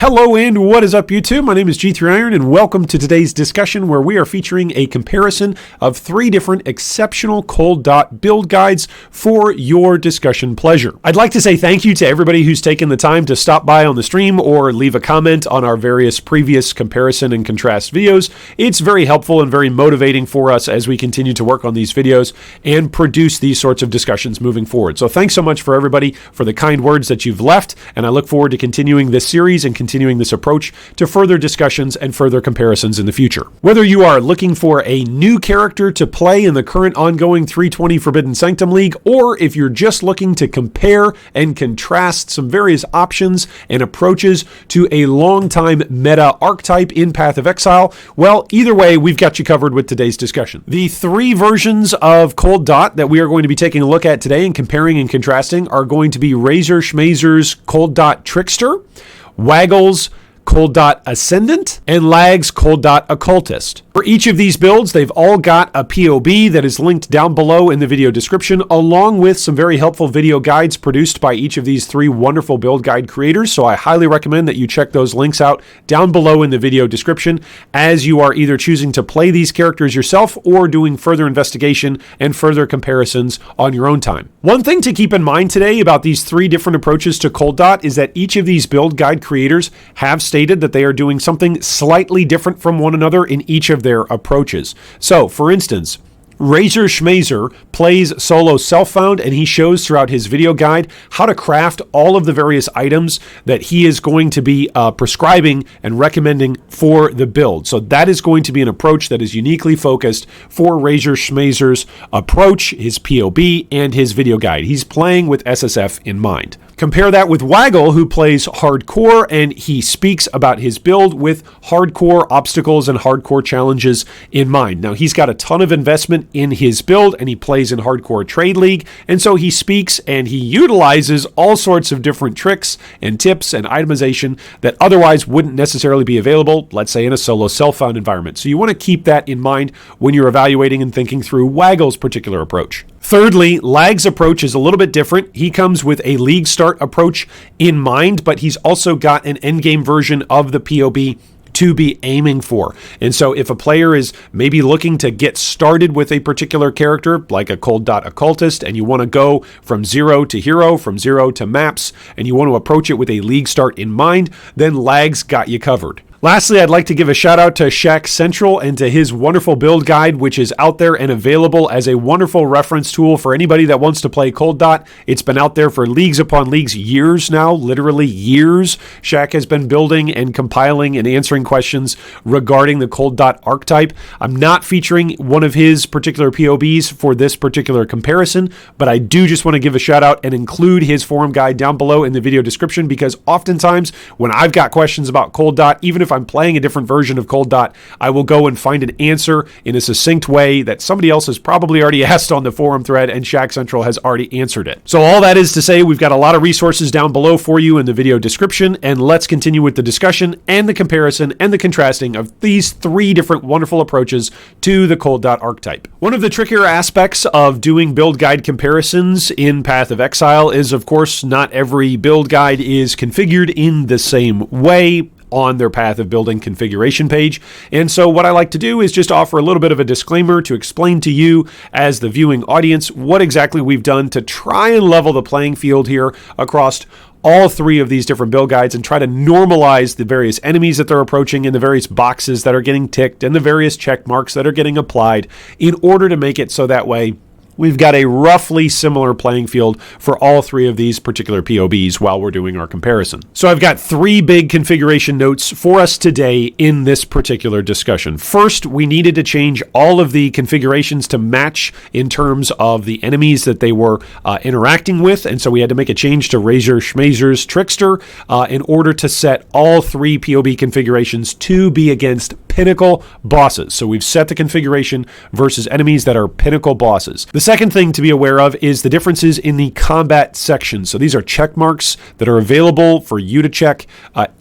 Hello and what is up YouTube? My name is G3Iron and welcome to today's discussion where we are featuring a comparison of 3 different exceptional cold dot build guides for your discussion pleasure. I'd like to say thank you to everybody who's taken the time to stop by on the stream or leave a comment on our various previous comparison and contrast videos. It's very helpful and very motivating for us as we continue to work on these videos and produce these sorts of discussions moving forward. So thanks so much for everybody for the kind words that you've left, and I look forward to continuing this series and continuing this approach to further discussions and further comparisons in the future. Whether you are looking for a new character to play in the current ongoing 320 Forbidden Sanctum League, or if you're just looking to compare and contrast some various options and approaches to a long-time meta archetype in Path of Exile, well, either way, we've got you covered with today's discussion. The 3 versions of Cold Dot that we are going to be taking a look at today and comparing and contrasting are going to be Raixro's Cold Dot Trickster, Waggle's Cold Dot Ascendant, and Lag's Cold Dot Occultist. For each of these builds, they've all got a POB that is linked down below in the video description, along with some very helpful video guides produced by each of these 3 wonderful build guide creators. So I highly recommend that you check those links out down below in the video description as you are either choosing to play these characters yourself or doing further investigation and further comparisons on your own time. One thing to keep in mind today about these 3 different approaches to Cold Dot is that each of these build guide creators have stated that they are doing something slightly different from one another in each of their approaches. So, for instance, Raixro plays solo self-found, and he shows throughout his video guide how to craft all of the various items that he is going to be prescribing and recommending for the build. So that is going to be an approach that is uniquely focused for Raixro's approach, his POB, and his video guide. He's playing with SSF in mind. Compare that with Waggle, who plays hardcore, and he speaks about his build with hardcore obstacles and hardcore challenges in mind. Now, he's got a ton of investment in his build, and he plays in hardcore trade league, and so he speaks and he utilizes all sorts of different tricks and tips and itemization that otherwise wouldn't necessarily be available, let's say in a solo self-found environment. So you want to keep that in mind when you're evaluating and thinking through Waggle's particular approach. Thirdly, Lag's approach is a little bit different. He comes with a league start approach in mind, but he's also got an endgame version of the POB to be aiming for. And so if a player is maybe looking to get started with a particular character, like a Cold Dot Occultist, and you want to go from 0 to hero, from 0 to maps, and you want to approach it with a league start in mind, then Lag's got you covered. Lastly, I'd like to give a shout out to Shack Central and to his wonderful build guide, which is out there and available as a wonderful reference tool for anybody that wants to play Cold Dot. It's been out there for leagues upon leagues, years now, literally years. Shack has been building and compiling and answering questions regarding the Cold Dot archetype. I'm not featuring one of his particular POBs for this particular comparison, but I do just want to give a shout out and include his forum guide down below in the video description, because oftentimes when I've got questions about Cold Dot, even if I'm playing a different version of Cold Dot, I will go and find an answer in a succinct way that somebody else has probably already asked on the forum thread, and Shack Central has already answered it. So all that is to say, we've got a lot of resources down below for you in the video description, and let's continue with the discussion and the comparison and the contrasting of these 3 different wonderful approaches to the Cold Dot archetype. One of the trickier aspects of doing build guide comparisons in Path of Exile is, of course, not every build guide is configured in the same way on their Path of Building configuration page. And so what I like to do is just offer a little bit of a disclaimer to explain to you as the viewing audience what exactly we've done to try and level the playing field here across all 3 of these different build guides and try to normalize the various enemies that they're approaching and the various boxes that are getting ticked and the various check marks that are getting applied in order to make it so that way we've got a roughly similar playing field for all 3 of these particular POBs while we're doing our comparison. So I've got 3 big configuration notes for us today in this particular discussion. First, we needed to change all of the configurations to match in terms of the enemies that they were interacting with, and so we had to make a change to Raixro's Trickster in order to set all 3 POB configurations to be against pinnacle bosses. So we've set the configuration versus enemies that are pinnacle bosses. The second thing to be aware of is the differences in the combat section. So these are check marks that are available for you to check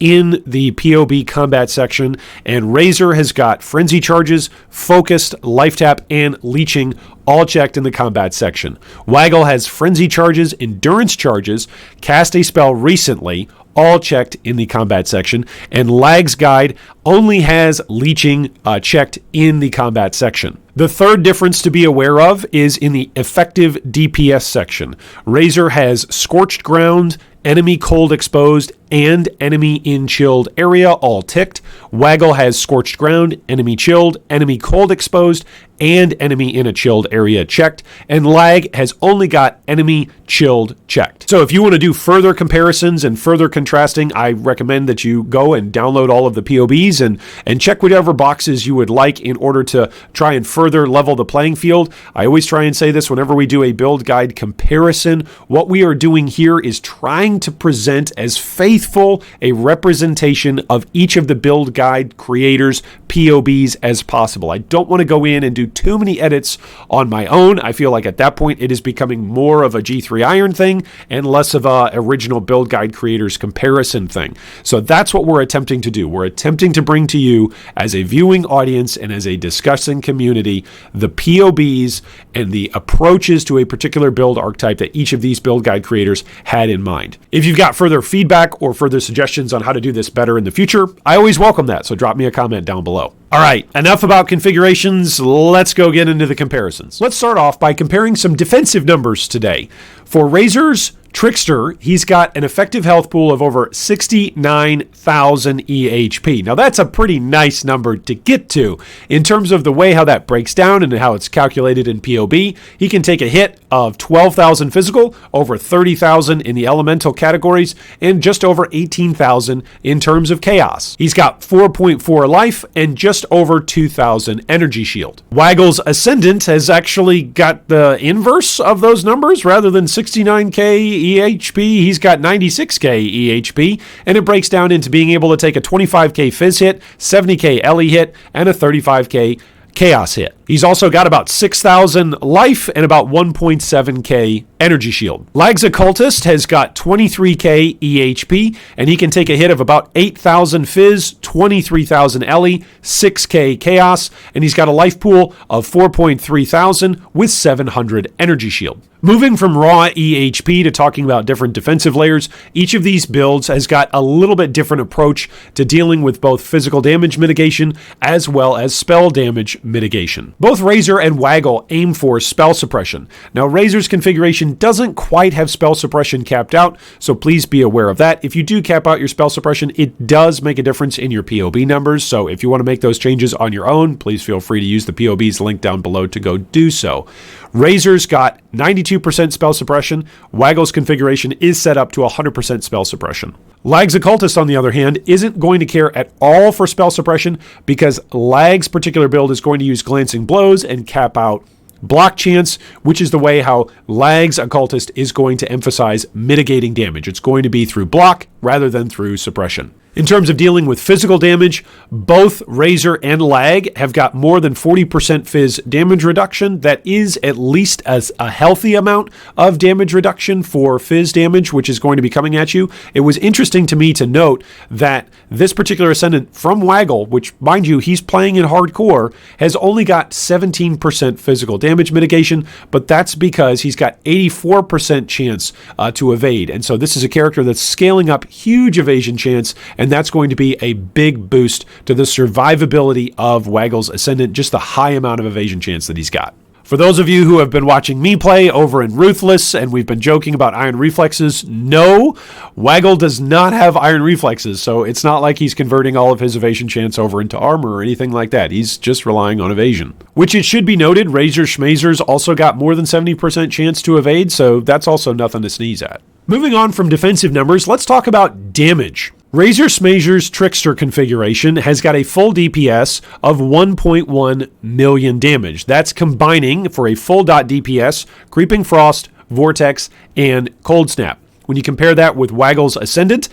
in the POB combat section. And Raixro has got frenzy charges, focused, life tap, and leeching all checked in the combat section. Waggle has frenzy charges, endurance charges, cast a spell recently, all checked in the combat section, and Lag's guide only has leeching checked in the combat section. The third difference to be aware of is in the effective DPS section. Raixro has Scorched Ground, Enemy Cold Exposed, and Enemy in Chilled Area all ticked. Waggle has Scorched Ground, Enemy Chilled, Enemy Cold Exposed, and Enemy in a Chilled Area checked. And Lag has only got Enemy Chilled checked. So if you want to do further comparisons and further contrasting, I recommend that you go and download all of the POBs and check whatever boxes you would like in order to try and further level the playing field. I always try and say this whenever we do a build guide comparison. What we are doing here is trying to present as faithful a representation of each of the build guide creators' POBs as possible. I don't want to go in and do too many edits on my own. I feel like at that point it is becoming more of a G3 Iron thing and less of a original build guide creators comparison thing. So that's what we're attempting to do. We're attempting to bring to you as a viewing audience and as a discussing community the POBs and the approaches to a particular build archetype that each of these build guide creators had in mind. If you've got further feedback or further suggestions on how to do this better in the future, I always welcome that, so drop me a comment down below. All right, enough about configurations. Let's go get into the comparisons. Let's start off by comparing some defensive numbers today. For Raixro's Trickster, he's got an effective health pool of over 69,000 EHP. Now that's a pretty nice number to get to. In terms of the way how that breaks down and how it's calculated in POB, he can take a hit of 12,000 physical, over 30,000 in the elemental categories, and just over 18,000 in terms of chaos. He's got 4.4 life and just over 2,000 energy shield. Waggle's Ascendant has actually got the inverse of those numbers. Rather than 69k EHP, he's got 96k EHP, and it breaks down into being able to take a 25k Fizz hit, 70k LE hit, and a 35k Chaos hit. He's also got about 6,000 life and about 1.7k energy shield. Lag's Occultist has got 23k EHP, and he can take a hit of about 8,000 Fizz, 23,000 LE, 6k Chaos, and he's got a life pool of 4.3 thousand with 700 energy shield. Moving from raw EHP to talking about different defensive layers, each of these builds has got a little bit different approach to dealing with both physical damage mitigation as well as spell damage mitigation. Both Raixro and Waggle aim for spell suppression. Now, Raixro's configuration doesn't quite have spell suppression capped out, so please be aware of that. If you do cap out your spell suppression, it does make a difference in your POB numbers, so if you want to make those changes on your own, please feel free to use the POBs linked down below to go do so. Raixro's got 92% spell suppression. Waggle's configuration is set up to 100% spell suppression. Lag's Occultist, on the other hand, isn't going to care at all for spell suppression because Lag's particular build is going to use Glancing Blows and cap out block chance, which is the way how Lag's Occultist is going to emphasize mitigating damage. It's going to be through block rather than through suppression. In terms of dealing with physical damage, both Raixro and Lag have got more than 40% Fizz damage reduction. That is at least as a healthy amount of damage reduction for Fizz damage, which is going to be coming at you. It was interesting to me to note that this particular Ascendant from Waggle, which, mind you, he's playing in hardcore, has only got 17% physical damage mitigation, but that's because he's got 84% chance to evade. And so this is a character that's scaling up huge evasion chance, and that's going to be a big boost to the survivability of Waggle's Ascendant, just the high amount of evasion chance that he's got. For those of you who have been watching me play over in Ruthless and we've been joking about Iron Reflexes, no, Waggle does not have Iron Reflexes, so it's not like he's converting all of his evasion chance over into armor or anything like that. He's just relying on evasion. Which, it should be noted, Raixro Schmazer's also got more than 70% chance to evade, so that's also nothing to sneeze at. Moving on from defensive numbers, let's talk about damage. Raixro Schmazer's Trickster configuration has got a full DPS of 1.1 million damage. That's combining for a full DoT DPS, Creeping Frost, Vortex, and Cold Snap. When you compare that with Waggle's Ascendant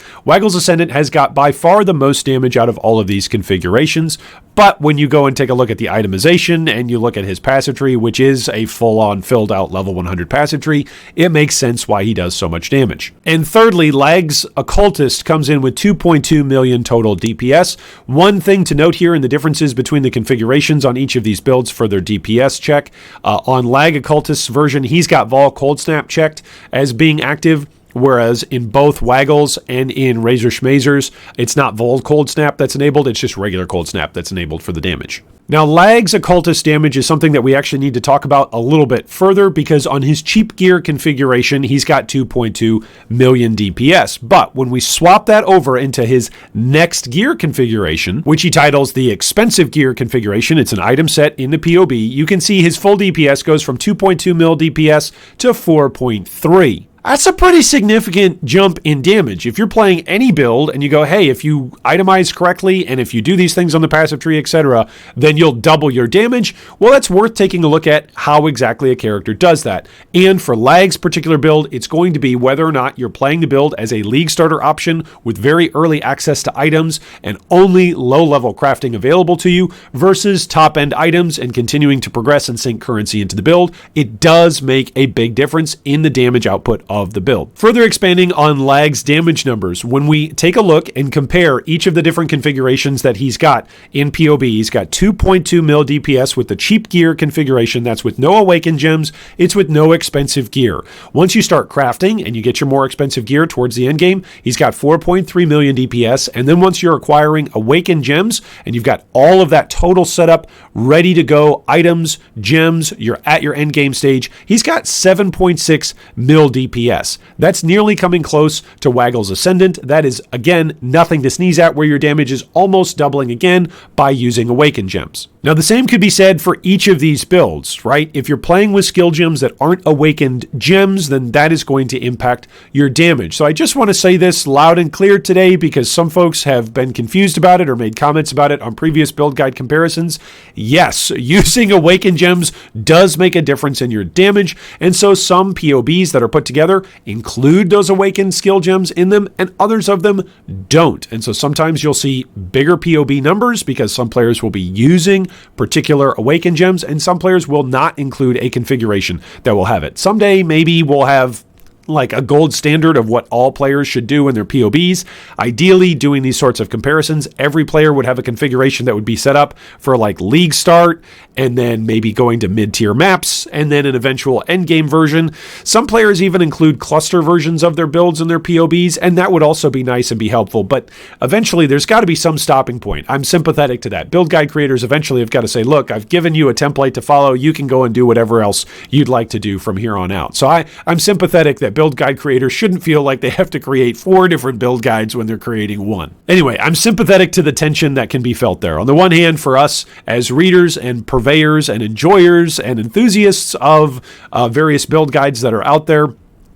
has got by far the most damage out of all of these configurations. But when you go and take a look at the itemization and you look at his passive tree, which is a full-on filled out level 100 passive tree, it makes sense why he does so much damage. And thirdly, Lag's Occultist comes in with 2.2 million total DPS. One thing to note here in the differences between the configurations on each of these builds for their DPS check. On Lag Occultist's version, he's got Vol Cold Snap checked as being active. whereas in both Waggles and in Razor Schmazers, it's not Vold Cold Snap that's enabled, it's just regular Cold Snap that's enabled for the damage. Now, Lag's Occultist damage is something that we actually need to talk about a little bit further, because on his cheap gear configuration, he's got 2.2 million DPS. But when we swap that over into his next gear configuration, which he titles the expensive gear configuration, it's an item set in the POB, you can see his full DPS goes from 2.2 mil DPS to 4.3. That's a pretty significant jump in damage. If you're playing any build and you go, hey, if you itemize correctly and if you do these things on the passive tree, etc., then you'll double your damage. Well, that's worth taking a look at how exactly a character does that. And for Lag's particular build, it's going to be whether or not you're playing the build as a league starter option with very early access to items and only low-level crafting available to you versus top-end items and continuing to progress and sink currency into the build. It does make a big difference in the damage output of the build. Further expanding on Lag's damage numbers, when we take a look and compare each of the different configurations that he's got in POB, he's got 2.2 mil DPS with the cheap gear configuration. That's with no awakened gems. It's with no expensive gear. Once you start crafting and you get your more expensive gear towards the end game, he's got 4.3 million DPS. And then once you're acquiring awakened gems and you've got all of that total setup ready to go, items, gems, you're at your end game stage, he's got 7.6 mil DPS. That's nearly coming close to Waggle's Ascendant. That is, again, nothing to sneeze at, where your damage is almost doubling again by using Awakened Gems. Now, the same could be said for each of these builds, right? If you're playing with skill gems that aren't Awakened Gems, then that is going to impact your damage. So I just want to say this loud and clear today, because some folks have been confused about it or made comments about it on previous build guide comparisons. Yes, using Awakened Gems does make a difference in your damage, and so some POBs that are put together include those awakened skill gems in them, and others of them don't. And so sometimes you'll see bigger POB numbers because some players will be using particular awakened gems, and some players will not include a configuration that will have it. Someday, maybe we'll have like a gold standard of what all players should do in their POBs. Ideally, doing these sorts of comparisons, every player would have a configuration that would be set up for like league start, and then maybe going to mid-tier maps, and then an eventual endgame version. Some players even include cluster versions of their builds in their POBs, and that would also be nice and be helpful. But eventually, there's got to be some stopping point. I'm sympathetic to that. Build guide creators eventually have got to say, look, I've given you a template to follow. You can go and do whatever else you'd like to do from here on out. So I'm sympathetic that build guide creators shouldn't feel like they have to create 4 different build guides when they're creating one. Anyway, I'm sympathetic to the tension that can be felt there. On the one hand, for us as readers and purveyors and enjoyers and enthusiasts of various build guides that are out there,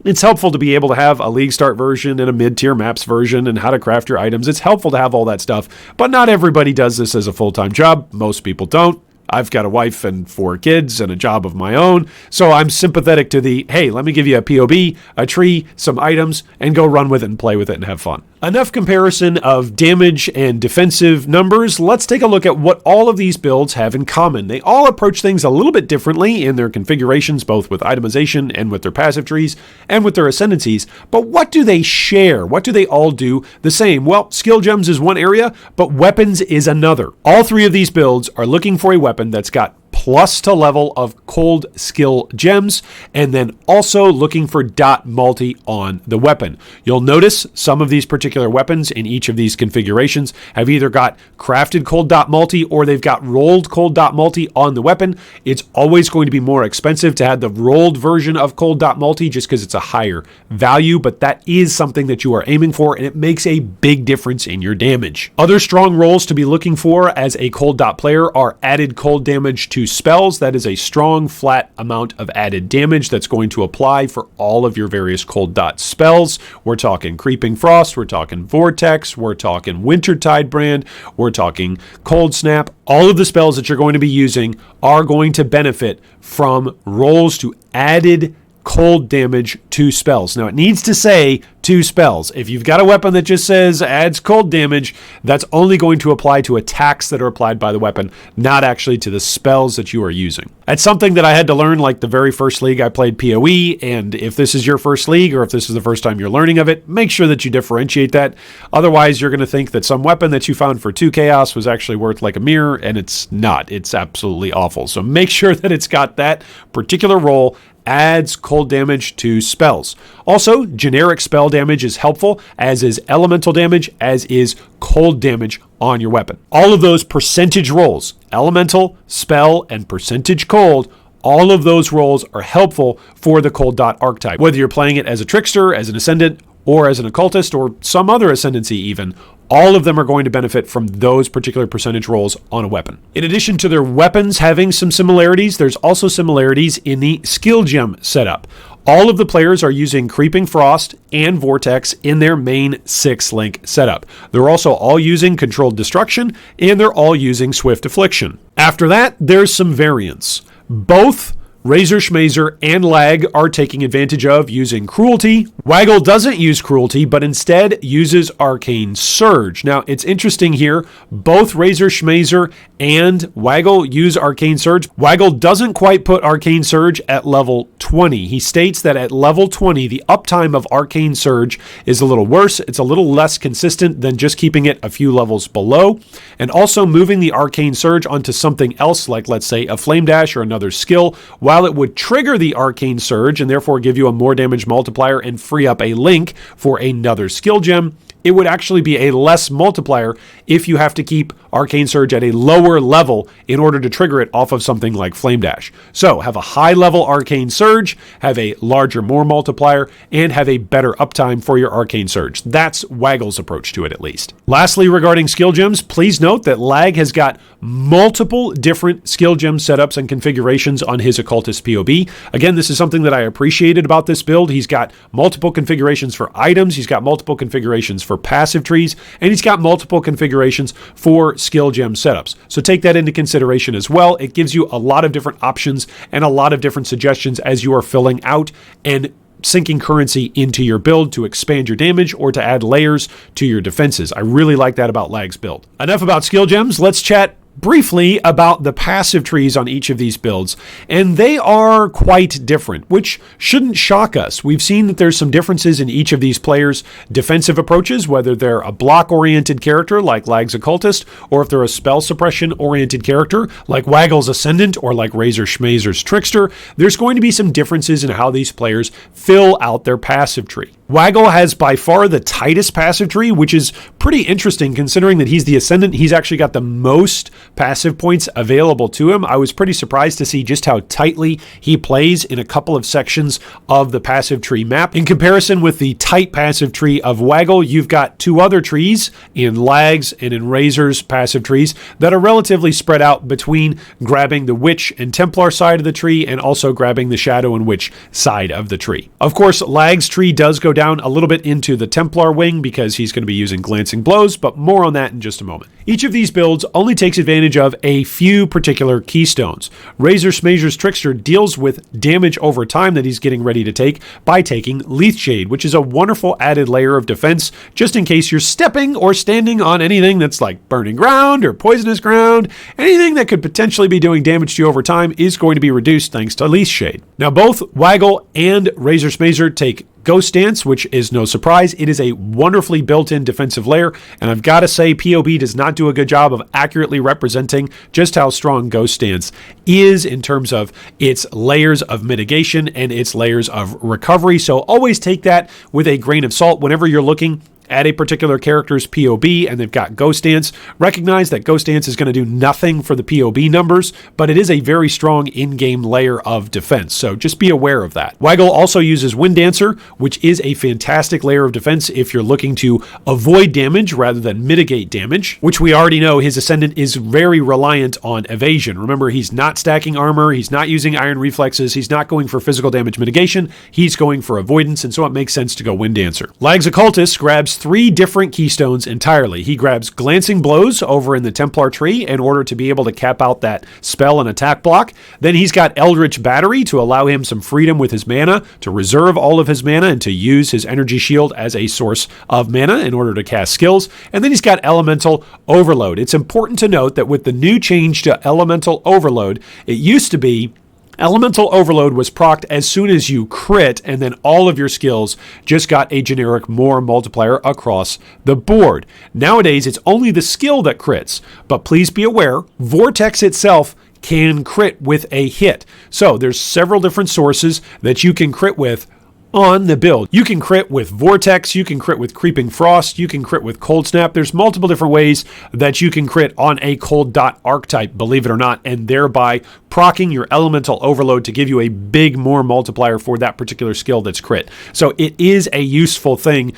it's helpful to be able to have a league start version and a mid-tier maps version and how to craft your items. It's helpful to have all that stuff, but not everybody does this as a full-time job. Most people don't. I've got a wife and 4 kids and a job of my own, so I'm sympathetic to the, hey, let me give you a POB, a tree, some items, and go run with it and play with it and have fun. Enough comparison of damage and defensive numbers. Let's take a look at what all of these builds have in common. They all approach things a little bit differently in their configurations, both with itemization and with their passive trees and with their ascendancies. But what do they share? What do they all do the same? Well, skill gems is one area, but weapons is another. All 3 of these builds are looking for a weapon that's got plus to level of cold skill gems, and then also looking for DoT multi on the weapon. You'll notice some of these particular weapons in each of these configurations have either got crafted cold DoT multi or they've got rolled cold DoT multi on the weapon. It's always going to be more expensive to have the rolled version of cold DoT multi just because it's a higher value, but that is something that you are aiming for, and it makes a big difference in your damage. Other strong rolls to be looking for as a cold DoT player are added cold damage to spells. That is a strong flat amount of added damage that's going to apply for all of your various cold DoT spells. We're talking Creeping Frost, we're talking Vortex, we're talking Wintertide Brand, we're talking Cold Snap. All of the spells that you're going to be using are going to benefit from rolls to added cold damage to spells. Now, it needs to say 2 spells. If you've got a weapon that just says adds cold damage, that's only going to apply to attacks that are applied by the weapon, not actually to the spells that you are using. That's something that I had to learn like the very first league I played PoE, and if this is your first league or if this is the first time you're learning of it, make sure that you differentiate that. Otherwise, you're going to think that some weapon that you found for 2 chaos was actually worth like a mirror, and it's not. It's absolutely awful. So make sure that it's got that particular roll adds cold damage to spells. Also, generic spell damage is helpful, as is elemental damage, as is cold damage on your weapon. All of those percentage rolls, elemental, spell, and percentage cold, all of those rolls are helpful for the cold dot archetype. Whether you're playing it as a Trickster, as an Ascendant, or as an Occultist, or some other Ascendancy even, all of them are going to benefit from those particular percentage rolls on a weapon. In addition to their weapons having some similarities, there's also similarities in the skill gem setup. All of the players are using Creeping Frost and Vortex in their main 6-link setup. They're also all using Controlled Destruction, and they're all using Swift Affliction. After that, there's some variance. Both Razor Schmazer and Lag are taking advantage of using Cruelty. Waggle doesn't use Cruelty, but instead uses Arcane Surge. Now, it's interesting here, both Razor Schmazer and Waggle use Arcane Surge. Waggle doesn't quite put Arcane Surge at level 20. He states that at level 20, the uptime of Arcane Surge is a little worse. It's a little less consistent than just keeping it a few levels below. And also moving the Arcane Surge onto something else, like let's say a Flame Dash or another skill, while it would trigger the Arcane Surge and therefore give you a more damage multiplier and free up a link for another skill gem, it would actually be a less multiplier if you have to keep Arcane Surge at a lower level in order to trigger it off of something like Flame Dash. So have a high level Arcane Surge, have a larger more multiplier, and have a better uptime for your Arcane Surge. That's Waggle's approach to it, at least. Lastly, regarding skill gems, please note that Lag has got multiple different skill gem setups and configurations on his Occultist POB. Again, this is something that I appreciated about this build. He's got multiple configurations for items, he's got multiple configurations for passive trees, and he's got multiple configurations for skill gem setups. So take that into consideration as well. It gives you a lot of different options and a lot of different suggestions as you are filling out and sinking currency into your build to expand your damage or to add layers to your defenses. I really like that about Lag's build. Enough about skill gems. Let's chat briefly about the passive trees on each of these builds, and they are quite different, which shouldn't shock us. We've seen that there's some differences in each of these players' defensive approaches, whether they're a block-oriented character like Lag's Occultist, or if they're a spell suppression-oriented character like Waggle's Ascendant or like Razor Schmazer's Trickster. There's going to be some differences in how these players fill out their passive tree. Waggle has by far the tightest passive tree, which is pretty interesting considering that he's the Ascendant. He's actually got the most passive points available to him. I was pretty surprised to see just how tightly he plays in a couple of sections of the passive tree map. In comparison with the tight passive tree of Waggle, you've got two other trees in Lag's and in Razor's passive trees that are relatively spread out between grabbing the Witch and Templar side of the tree and also grabbing the Shadow and Witch side of the tree. Of course, Lag's tree does go down a little bit into the Templar wing because he's going to be using Glancing Blows, but more on that in just a moment. Each of these builds only takes advantage of a few particular keystones. Razor Schmazer's Trickster deals with damage over time that he's getting ready to take by taking Leaf Shade, which is a wonderful added layer of defense just in case you're stepping or standing on anything that's like burning ground or poisonous ground. Anything that could potentially be doing damage to you over time is going to be reduced thanks to Leaf Shade. Now, both Waggle and Razor Schmazer take Ghost Dance, which is no surprise. It is a wonderfully built-in defensive layer, and I've got to say POB does not do a good job of accurately representing just how strong Ghost Dance is in terms of its layers of mitigation and its layers of recovery. So always take that with a grain of salt whenever you're looking at a particular character's POB and they've got Ghost Dance. Recognize that Ghost Dance is going to do nothing for the POB numbers, but it is a very strong in-game layer of defense, so just be aware of that. Waggle also uses Wind Dancer, which is a fantastic layer of defense if you're looking to avoid damage rather than mitigate damage, which we already know his Ascendant is very reliant on evasion. Remember, he's not stacking armor, he's not using Iron Reflexes, he's not going for physical damage mitigation, he's going for avoidance, and so it makes sense to go Wind Dancer. Lag's Occultist grabs 3 different keystones entirely. He grabs Glancing Blows over in the Templar tree in order to be able to cap out that spell and attack block. Then he's got Eldritch Battery to allow him some freedom with his mana, to reserve all of his mana and to use his energy shield as a source of mana in order to cast skills. And then he's got Elemental Overload. It's important to note that with the new change to Elemental Overload, it used to be Elemental Overload was procced as soon as you crit, and then all of your skills just got a generic more multiplier across the board. Nowadays, it's only the skill that crits, but please be aware, Vortex itself can crit with a hit. So there's several different sources that you can crit with on the build. You can crit with Vortex, you can crit with Creeping Frost, you can crit with Cold Snap. There's multiple different ways that you can crit on a Cold Dot archetype, believe it or not, and thereby proccing your Elemental Overload to give you a big more multiplier for that particular skill that's crit. So it is a useful thing,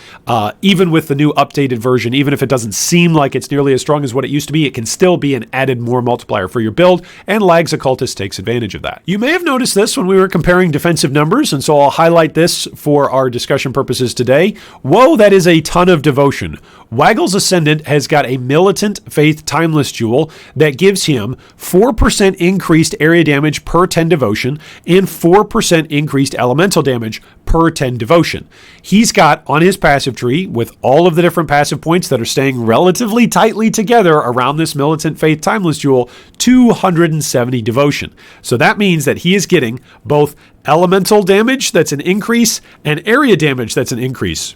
even with the new updated version. Even if it doesn't seem like it's nearly as strong as what it used to be, it can still be an added more multiplier for your build, and Lag's Occultist takes advantage of that. You may have noticed this when we were comparing defensive numbers, and so I'll highlight this for our discussion purposes today. Whoa, that is a ton of devotion. Waggle's Ascendant has got a Militant Faith Timeless Jewel that gives him 4% increased area damage per 10 devotion and 4% increased elemental damage per 10 devotion. He's got on his passive tree, with all of the different passive points that are staying relatively tightly together around this Militant Faith Timeless Jewel, 270 devotion. So that means that he is getting both elemental damage that's an increase and area damage that's an increase,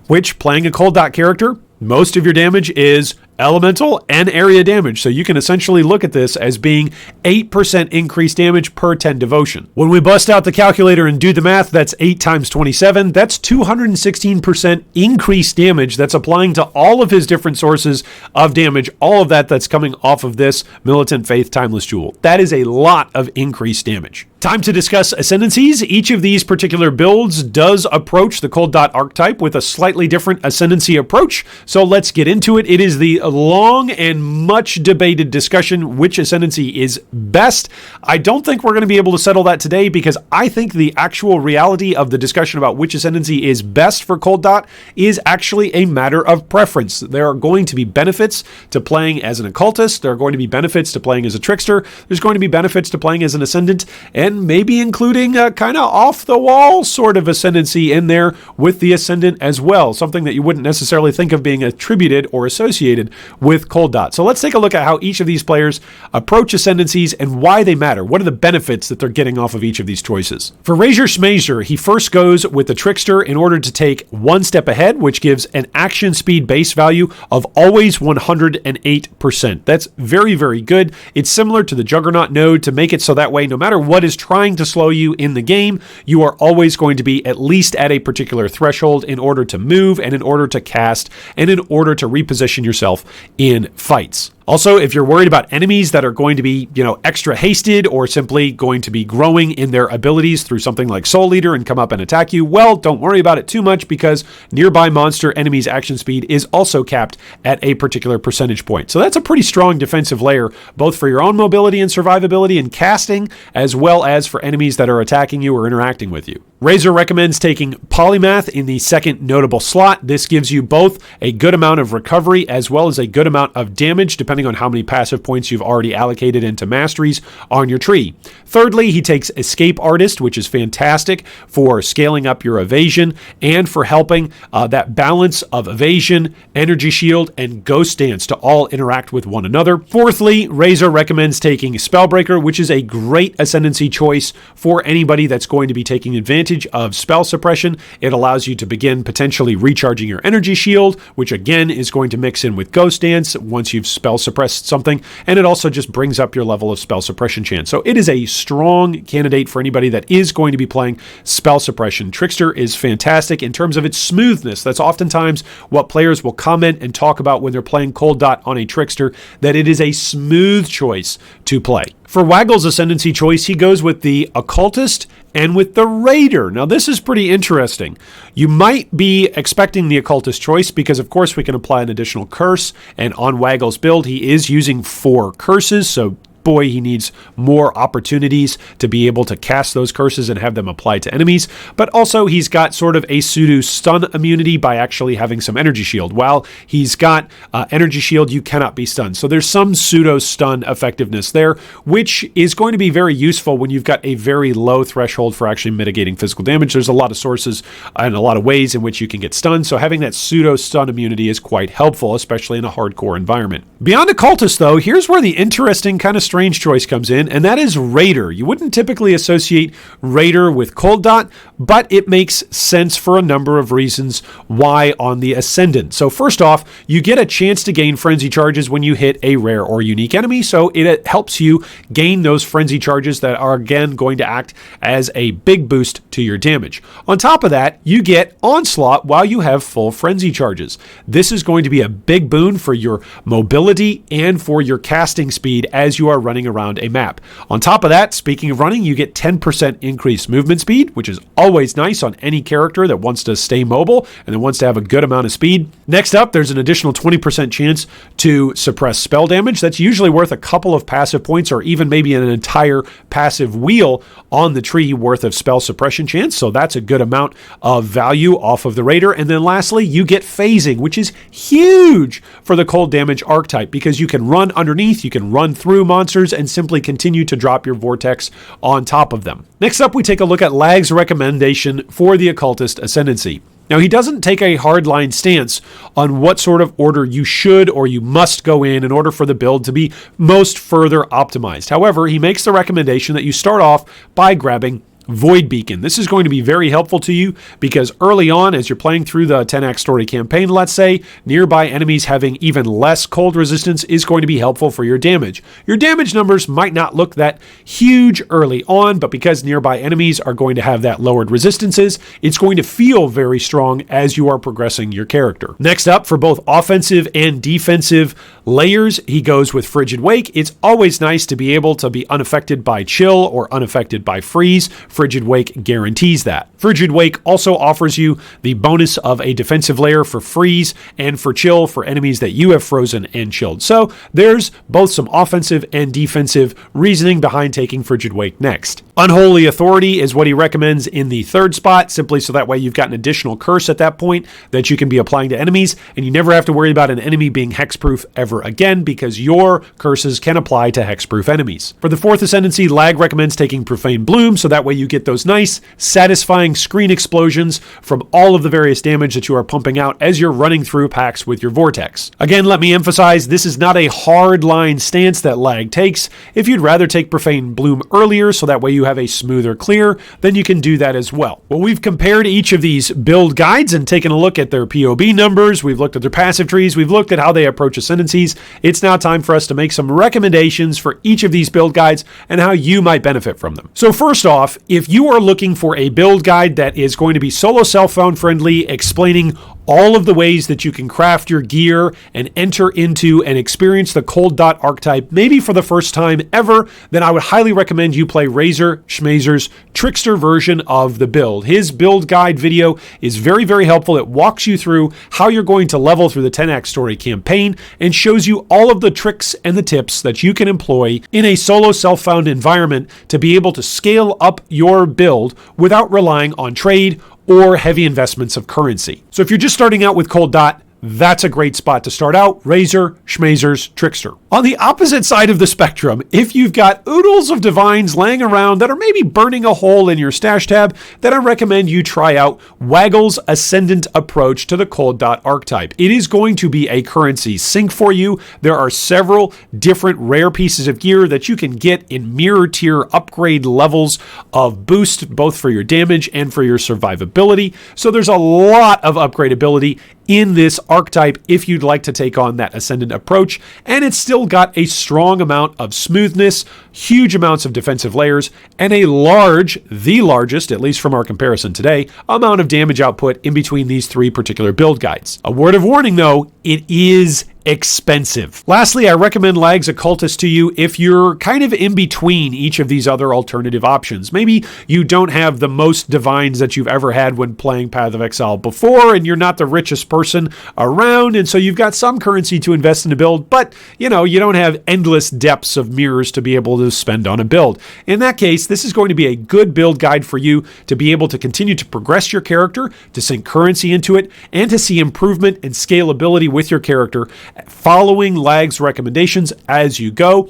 which, playing a Cold Dot character, most of your damage is elemental and area damage. So you can essentially look at this as being 8% increased damage per 10 devotion. When we bust out the calculator and do the math, that's 8 times 27. That's 216% increased damage that's applying to all of his different sources of damage. All of that's coming off of this Militant Faith Timeless Jewel. That is a lot of increased damage. Time to discuss ascendancies. Each of these particular builds does approach the Cold Dot archetype with a slightly different ascendancy approach. So let's get into it. It is the long and much debated discussion which ascendancy is best. I don't think we're going to be able to settle that today, because I think the actual reality of the discussion about which ascendancy is best for Cold Dot is actually a matter of preference. There are going to be benefits to playing as an Occultist. There are going to be benefits to playing as a Trickster. There's going to be benefits to playing as an Ascendant, and maybe including a kind of off-the-wall sort of ascendancy in there with the Ascendant as well, something that you wouldn't necessarily think of being attributed or associated with Cold Dot. So let's take a look at how each of these players approach ascendancies and why they matter. What are the benefits that they're getting off of each of these choices? For Raixro Schmazer, he first goes with the Trickster in order to take one step ahead, which gives an action speed base value of always 108%. That's very, very good. It's similar to the Juggernaut node to make it so that way no matter what is trying to slow you in the game, you are always going to be at least at a particular threshold in order to move and in order to cast and in order to reposition yourself in fights. Also, if you're worried about enemies that are going to be, extra hasted or simply going to be growing in their abilities through something like Soul Eater and come up and attack you, well, don't worry about it too much, because nearby monster enemies' action speed is also capped at a particular percentage point. So that's a pretty strong defensive layer, both for your own mobility and survivability and casting, as well as for enemies that are attacking you or interacting with you. Raixro recommends taking Polymath in the second notable slot. This gives you both a good amount of recovery as well as a good amount of damage, depending on how many passive points you've already allocated into masteries on your tree. Thirdly, he takes Escape Artist, which is fantastic for scaling up your evasion and for helping that balance of evasion, energy shield, and ghost dance to all interact with one another. Fourthly, Raixro recommends taking Spellbreaker, which is a great ascendancy choice for anybody that's going to be taking advantage of spell suppression. It allows you to begin potentially recharging your energy shield, which again is going to mix in with Ghost Dance once you've spell suppressed something, and it also just brings up your level of spell suppression chance. So it is a strong candidate for anybody that is going to be playing spell suppression. Trickster is fantastic in terms of its smoothness. That's oftentimes what players will comment and talk about when they're playing Cold Dot on a Trickster, that it is a smooth choice to play. For Waggle's Ascendancy choice, he goes with the Occultist and with the Raider. Now, this is pretty interesting. You might be expecting the Occultist choice because, of course, we can apply an additional curse, and on Waggle's build, he is using 4 curses, so boy, he needs more opportunities to be able to cast those curses and have them applied to enemies. But also, he's got sort of a pseudo stun immunity by actually having some energy shield. While he's got energy shield, you cannot be stunned. So there's some pseudo stun effectiveness there, which is going to be very useful when you've got a very low threshold for actually mitigating physical damage. There's a lot of sources and a lot of ways in which you can get stunned. So having that pseudo stun immunity is quite helpful, especially in a hardcore environment. Beyond Occultist, though, here's where the interesting kind of strange choice comes in, and that is Raider. You wouldn't typically associate Raider with Cold Dot, but it makes sense for a number of reasons why on the Ascendant. So first off, you get a chance to gain frenzy charges when you hit a rare or unique enemy, so it helps you gain those frenzy charges that are again going to act as a big boost to your damage. On top of that, you get Onslaught while you have full frenzy charges. This is going to be a big boon for your mobility and for your casting speed as you are running around a map. On top of that, speaking of running, you get 10% increased movement speed, which is always nice on any character that wants to stay mobile and that wants to have a good amount of speed. Next up, there's an additional 20% chance to suppress spell damage. That's usually worth a couple of passive points or even maybe an entire passive wheel on the tree worth of spell suppression chance. So that's a good amount of value off of the Raider. And then lastly, you get phasing, which is huge for the cold damage archetype because you can run underneath, you can run through monsters and simply continue to drop your vortex on top of them. Next up, we take a look at Lag's recommendation for the Occultist Ascendancy. Now, he doesn't take a hardline stance on what sort of order you should or you must go in order for the build to be most further optimized. However, he makes the recommendation that you start off by grabbing Void Beacon. This is going to be very helpful to you because early on, as you're playing through the 10x story campaign, let's say, nearby enemies having even less cold resistance is going to be helpful for your damage. Your damage numbers might not look that huge early on, but because nearby enemies are going to have that lowered resistances, it's going to feel very strong as you are progressing your character. Next up, for both offensive and defensive layers, he goes with Frigid Wake. It's always nice to be able to be unaffected by chill or unaffected by freeze. Frigid Wake guarantees that. Frigid Wake also offers you the bonus of a defensive layer for freeze and for chill for enemies that you have frozen and chilled. So there's both some offensive and defensive reasoning behind taking Frigid Wake next. Unholy Authority is what he recommends in the third spot, simply so that way you've got an additional curse at that point that you can be applying to enemies, and you never have to worry about an enemy being hexproof ever again because your curses can apply to hexproof enemies. For the fourth Ascendancy, Lag recommends taking Profane Bloom, so that way you get those nice, satisfying screen explosions from all of the various damage that you are pumping out as you're running through packs with your Vortex. Again, let me emphasize, this is not a hard line stance that Lag takes. If you'd rather take Profane Bloom earlier, so that way you have a smoother clear, then you can do that as well. Well, we've compared each of these build guides and taken a look at their POB numbers. We've looked at their passive trees. We've looked at how they approach ascendancies. It's now time for us to make some recommendations for each of these build guides and how you might benefit from them. So first off, if you are looking for a build guide that is going to be solo self-found friendly, explaining all of the ways that you can craft your gear and enter into and experience the Cold Dot archetype, maybe for the first time ever, then I would highly recommend you play Raixro Schmazer's Trickster version of the build. His build guide video is very, very helpful. It walks you through how you're going to level through the 10x story campaign and shows you all of the tricks and the tips that you can employ in a solo self-found environment to be able to scale up your build without relying on trade or heavy investments of currency. So if you're just starting out with Cold Dot, that's a great spot to start out. Raixro Schmazer's Trickster. On the opposite side of the spectrum, if you've got oodles of divines laying around that are maybe burning a hole in your stash tab, then I recommend you try out Waggle's Ascendant approach to the Cold Dot archetype. It is going to be a currency sink for you. There are several different rare pieces of gear that you can get in mirror tier upgrade levels of boost, both for your damage and for your survivability. So there's a lot of upgradability in this archetype if you'd like to take on that Ascendant approach, and it's still got a strong amount of smoothness, huge amounts of defensive layers, and a the largest, at least from our comparison today, amount of damage output in between these three particular build guides. A word of warning though, it is expensive. Lastly, I recommend Lag's Occultist to you if you're kind of in between each of these other alternative options. Maybe you don't have the most divines that you've ever had when playing Path of Exile before, and you're not the richest person around, and so you've got some currency to invest in a build, but you don't have endless depths of mirrors to be able to spend on a build. In that case, this is going to be a good build guide for you to be able to continue to progress your character, to sink currency into it, and to see improvement and scalability with your character following Lag's recommendations as you go.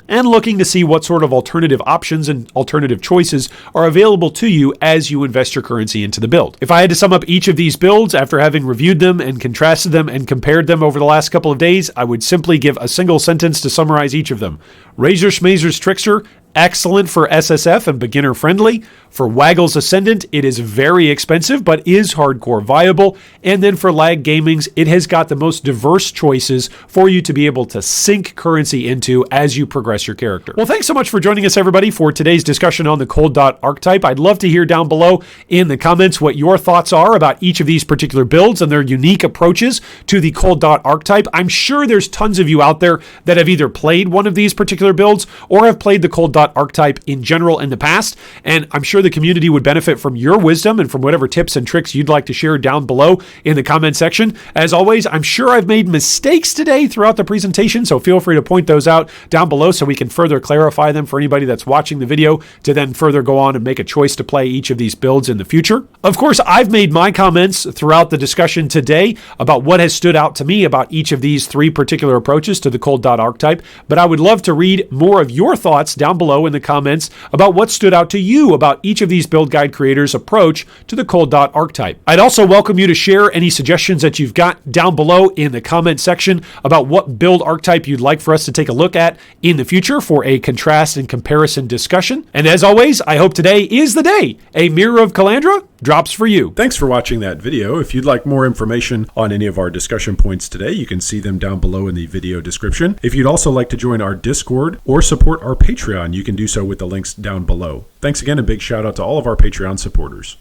and looking to see what sort of alternative options and alternative choices are available to you as you invest your currency into the build. If I had to sum up each of these builds after having reviewed them and contrasted them and compared them over the last couple of days, I would simply give a single sentence to summarize each of them. Raixro Schmazer's Trickster, excellent for SSF and beginner friendly. For Waggle's Ascendant, it is very expensive, but is hardcore viable. And then for Lag Gaming's, it has got the most diverse choices for you to be able to sink currency into as you progress your character. Well, thanks so much for joining us, everybody, for today's discussion on the Cold Dot archetype. I'd love to hear down below in the comments what your thoughts are about each of these particular builds and their unique approaches to the Cold Dot archetype. I'm sure there's tons of you out there that have either played one of these particular builds or have played the Cold Dot archetype in general in the past, and I'm sure the community would benefit from your wisdom and from whatever tips and tricks you'd like to share down below in the comment section. As always, I'm sure I've made mistakes today throughout the presentation, so feel free to point those out down below so we can further clarify them for anybody that's watching the video to then further go on and make a choice to play each of these builds in the future. Of course, I've made my comments throughout the discussion today about what has stood out to me about each of these three particular approaches to the Cold Dot archetype, but I would love to read more of your thoughts down below in the comments about what stood out to you about each of these build guide creators' approach to the Cold Dot archetype. I'd also welcome you to share any suggestions that you've got down below in the comment section about what build archetype you'd like for us to take a look at in the future for a contrast and comparison discussion. And as always, I hope today is the day a Mirror of Calandra drops for you. Thanks for watching that video. If you'd like more information on any of our discussion points today, you can see them down below in the video description. If you'd also like to join our Discord or support our Patreon, you can do so with the links down below. Thanks again, and big shout out to all of our Patreon supporters.